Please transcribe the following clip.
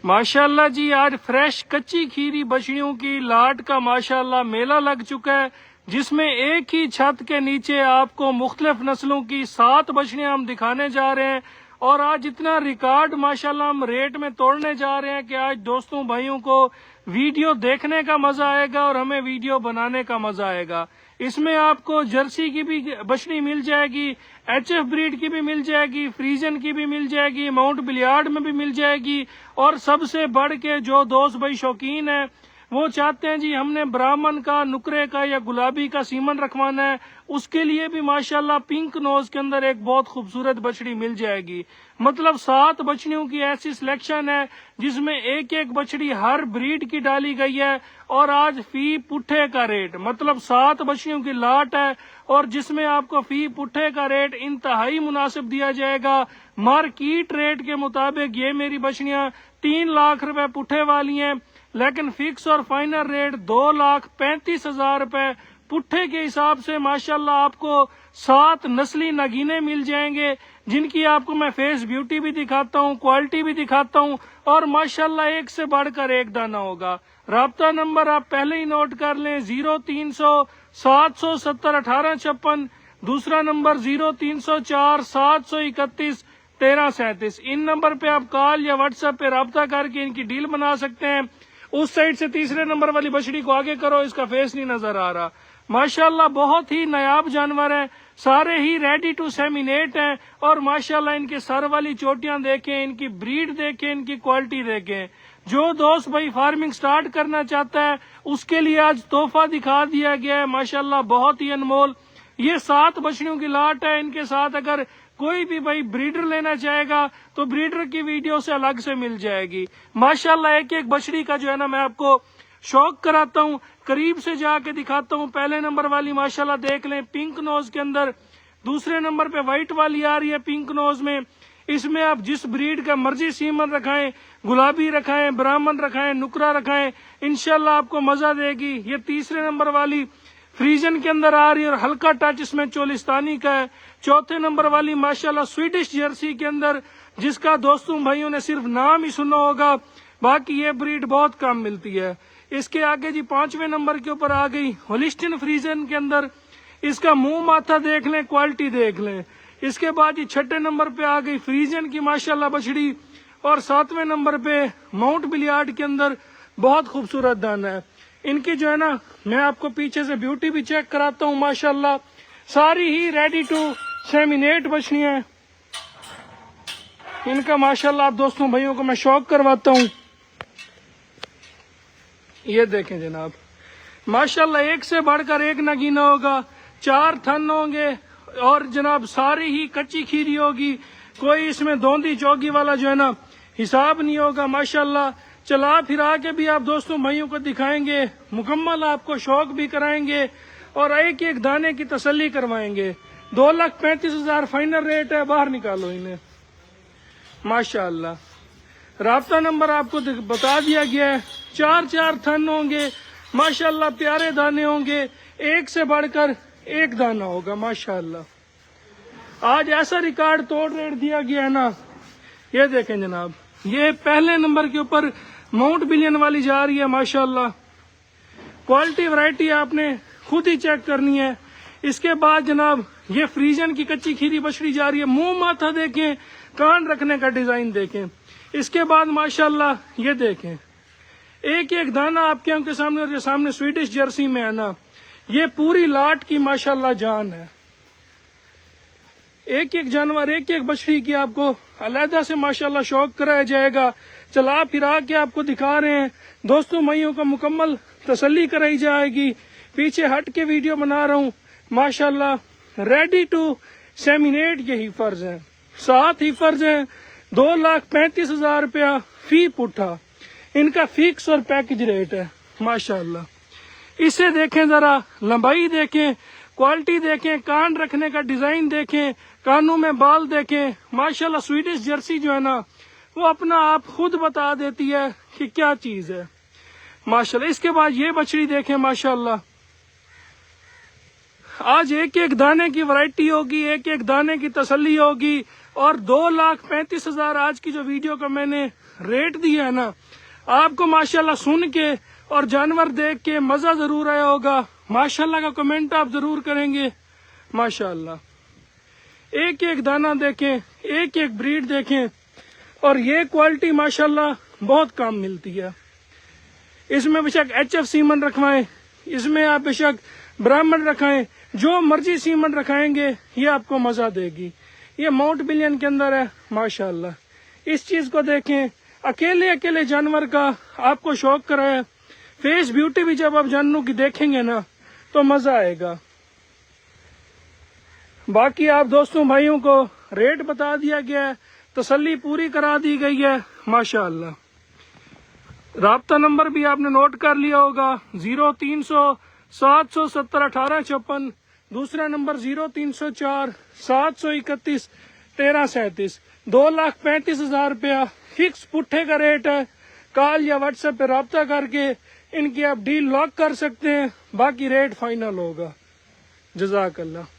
ماشاءاللہ جی آج فریش کچی کھیری بچڑیوں کی لاٹ کا ماشاءاللہ میلہ لگ چکا ہے، جس میں ایک ہی چھت کے نیچے آپ کو مختلف نسلوں کی 7 بچڑیاں ہم دکھانے جا رہے ہیں۔ اور آج اتنا ریکارڈ ماشاءاللہ ہم ریٹ میں توڑنے جا رہے ہیں کہ آج دوستوں بھائیوں کو ویڈیو دیکھنے کا مزہ آئے گا اور ہمیں ویڈیو بنانے کا مزہ آئے گا۔ اس میں آپ کو جرسی کی بھی بچڑی مل جائے گی، ایچ ایف بریڈ کی بھی مل جائے گی، فریزن کی بھی مل جائے گی، ماؤنٹ بلیارڈ میں بھی مل جائے گی، اور سب سے بڑھ کے جو دوست بھائی شوقین ہیں وہ چاہتے ہیں جی ہم نے برہمن کا، نکرے کا یا گلابی کا سیمن رکھوانا ہے، اس کے لیے بھی ماشاءاللہ پنک نوز کے اندر ایک بہت خوبصورت بچڑی مل جائے گی۔ مطلب 7 بچڑیوں کی ایسی سلیکشن ہے جس میں ایک ایک بچڑی ہر بریڈ کی ڈالی گئی ہے، اور آج فی پٹھے کا ریٹ مطلب 7 بچڑیوں کی لاٹ ہے، اور جس میں آپ کو فی پٹھے کا ریٹ انتہائی مناسب دیا جائے گا۔ مارکیٹ ریٹ کے مطابق یہ میری بچڑیاں 3 لاکھ روپے پٹھے والی ہیں، لیکن فکس اور فائنل ریٹ 2,35,000 روپے پٹھے کے حساب سے ماشاءاللہ آپ کو 7 نسلی نگینے مل جائیں گے، جن کی آپ کو میں فیس بیوٹی بھی دکھاتا ہوں، کوالٹی بھی دکھاتا ہوں، اور ماشاءاللہ ایک سے بڑھ کر ایک دانہ ہوگا۔ رابطہ نمبر آپ پہلے ہی نوٹ کر لیں، 0300 770 1856، دوسرا نمبر 0304 731 1337۔ ان نمبر پہ آپ کال یا واٹس ایپ پہ رابطہ کر کے ان کی ڈیل بنا سکتے ہیں۔ اس سائڈ سے تیسرے نمبر والی بچڑی کو آگے کرو، اس کا فیس نہیں نظر آ رہا۔ ماشاءاللہ بہت ہی نایاب جانور ہیں، سارے ہی ریڈی ٹو سیمینیٹ ہیں، اور ماشاءاللہ ان کے سر والی چوٹیاں دیکھیں، ان کی بریڈ دیکھیں، ان کی کوالٹی دیکھیں۔ جو دوست بھائی فارمنگ سٹارٹ کرنا چاہتا ہے اس کے لیے آج تحفہ دکھا دیا گیا ہے، ماشاءاللہ بہت ہی انمول۔ یہ 7 بچڑیوں کی لاٹ ہے، ان کے ساتھ اگر کوئی بھی بھائی بریڈر لینا چاہے گا تو بریڈر کی ویڈیو سے الگ سے مل جائے گی۔ ماشاءاللہ ایک ایک بچڑی کا جو ہے نا میں آپ کو شوق کراتا ہوں، قریب سے جا کے دکھاتا ہوں۔ پہلے نمبر والی ماشاءاللہ دیکھ لیں پنک نوز کے اندر، دوسرے نمبر پہ وائٹ والی آ رہی ہے پنک نوز میں۔ اس میں آپ جس بریڈ کا مرضی سیمن رکھائیں، گلابی رکھائیں، برہمن رکھائیں، نکرا رکھائیں، انشاءاللہ آپ کو مزہ دے گی۔ یہ تیسرے نمبر والی فریزن کے اندر آ رہی ہے اور ہلکا ٹچ اس میں چولستانی کا ہے۔ چوتھے نمبر والی ماشاءاللہ سویڈش جرسی کے اندر، جس کا دوستوں بھائیوں نے صرف نام ہی سنا ہوگا، باقی یہ بریڈ بہت کم ملتی ہے۔ اس کے آگے جی 5ویں نمبر کے اوپر آ گئی ہولسٹن فریزن کے اندر، اس کا منہ ماتھا دیکھ لیں، کوالٹی دیکھ لیں۔ اس کے بعد جی 6 نمبر پہ آ گئی فریزن کی ماشاءاللہ بچڑی، اور 7ویں نمبر پہ ماؤنٹ بلیارڈ کے اندر بہت خوبصورت دانہ ہے۔ ان کی جو ہے نا میں آپ کو پیچھے سے بیوٹی بھی چیک کراتا ہوں، ماشاءاللہ ساری ہی ریڈی ٹو سیمینیٹ بچڑیاں ہیں۔ ان کا ماشاءاللہ آپ دوستوں بھائیوں کو میں شوق کرواتا ہوں۔ یہ دیکھیں جناب، ماشاءاللہ ایک سے بڑھ کر ایک نگینہ ہوگا، 4 تھن ہوں گے، اور جناب ساری ہی کچی کھیری ہوگی، کوئی اس میں دوندی چوگی والا جو ہے نا حساب نہیں ہوگا۔ ماشاءاللہ چلا پھرا کے بھی آپ دوستوں بھائیوں کو دکھائیں گے، مکمل آپ کو شوق بھی کرائیں گے، اور ایک ایک دانے کی تسلی کروائیں گے۔ 2,35,000 فائنل ریٹ ہے، باہر نکالو انہیں۔ ماشاءاللہ رابطہ نمبر آپ کو بتا دیا گیا ہے، 4 تھن ہوں گے، ماشاءاللہ پیارے دانے ہوں گے، ایک سے بڑھ کر ایک دانہ ہوگا۔ ماشاءاللہ آج ایسا ریکارڈ توڑ ریٹ دیا گیا ہے نا۔ یہ دیکھیں جناب، یہ پہلے نمبر کے اوپر ماؤنٹ بلین والی جا رہی ہے، ماشاءاللہ کوالٹی ورائٹی آپ نے خود ہی چیک کرنی ہے۔ اس کے بعد جناب یہ فریزن کی کچی کھیری بچڑی جا رہی ہے، منہ ماتھا دیکھیں، کان رکھنے کا ڈیزائن دیکھیں۔ اس کے بعد ماشاءاللہ یہ دیکھیں، ایک ایک دانہ آپ کے آنکھوں کے سامنے، اور جو سامنے سویڈش جرسی میں ہے نا، یہ پوری لاٹ کی ماشاءاللہ جان ہے۔ ایک ایک جانور، ایک ایک بچڑی کی آپ کو علیحدہ سے ماشاءاللہ شوق کرایا جائے گا۔ چلا پھرا کے آپ کو دکھا رہے ہیں، دوستوں بھائیوں کو مکمل تسلی کرائی جائے گی۔ پیچھے ہٹ کے ویڈیو بنا رہا ہوں، ماشاءاللہ ریڈی ٹو سیمینیٹ یہ ہیفرز ہیں، 7 ہیفرز ہیں، 2,35,000 روپیہ فی پٹھا ان کا فکس اور پیکج ریٹ ہے۔ ماشاءاللہ اسے دیکھیں، ذرا لمبائی دیکھیں، کوالٹی دیکھیں، کان رکھنے کا ڈیزائن دیکھیں، کانوں میں بال دیکھیں۔ ماشاءاللہ سویڈش جرسی جو ہے نا وہ اپنا آپ خود بتا دیتی ہے کہ کیا چیز ہے، ماشاءاللہ۔ اس کے بعد یہ بچڑی دیکھیں، ماشاءاللہ آج ایک ایک دانے کی ورائٹی ہوگی، ایک ایک دانے کی تسلی ہوگی، اور 2,35,000 آج کی جو ویڈیو کا میں نے ریٹ دیا ہے نا، آپ کو ماشاءاللہ سن کے اور جانور دیکھ کے مزہ ضرور آیا ہوگا. ماشاءاللہ کا کمنٹ آپ ضرور کریں گے. ماشاءاللہ ایک ایک دانہ دیکھیں، ایک ایک بریڈ دیکھیں، اور یہ کوالٹی ماشاءاللہ بہت کام ملتی ہے. اس میں بے شک ایچ ایف سیمن رکھوائیں، اس میں آپ بے شک برامن رکھائیں، جو مرضی سیمن رکھائیں گے یہ آپ کو مزہ دے گی. یہ ماؤنٹ بلین کے اندر ہے ماشاءاللہ. اس چیز کو دیکھیں، اکیلے جانور کا آپ کو شوق کرائے. فیس بیوٹی بھی جب آپ جانوروں کی دیکھیں گے نا تو مزہ آئے گا. باقی آپ دوستوں بھائیوں کو ریٹ بتا دیا گیا ہے، تسلی پوری کرا دی گئی ہے ماشاءاللہ. رابطہ نمبر بھی آپ نے نوٹ کر لیا ہوگا، 0300 770 1856. دوسرا نمبر 0304 731 1337. 2,35,000 روپیہ فکس پٹھے کا ریٹ ہے. کال یا واٹس ایپ پہ رابطہ کر کے ان کی آپ ڈیل لاک کر سکتے ہیں، باقی ریٹ فائنل ہوگا. جزاک اللہ.